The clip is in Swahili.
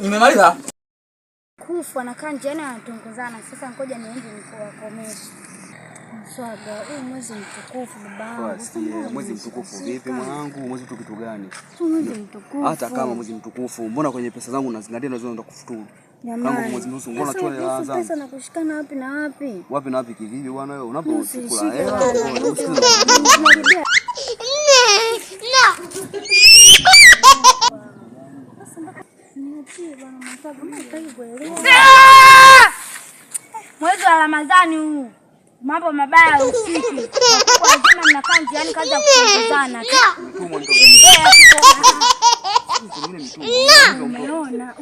Nimemaliza. Kufu anakaa njiani anatongozana. Sasa ngoja niende nikuwakomeshe. Mswaga, huu mwezi mtukufu babangu. Mwezi mtukufu vipi mwanangu? Mwezi mtukufu kitu gani? Mwezi mtukufu. Hata kama mwezi mtukufu, mbona kwenye pesa zangu unazingatia na unaenda kufuturu? Kama mwezi mtukufu mbona chua hela zangu? Pesa nakushikana wapi na wapi? Wapi na wapi kivipi bwana wewe? Unapochukua hela. Mwezi wa Ramadhani huu. Mambo mabaya usiku. Kwa jina mnakaa njiani kaza kufundizana. Umeona?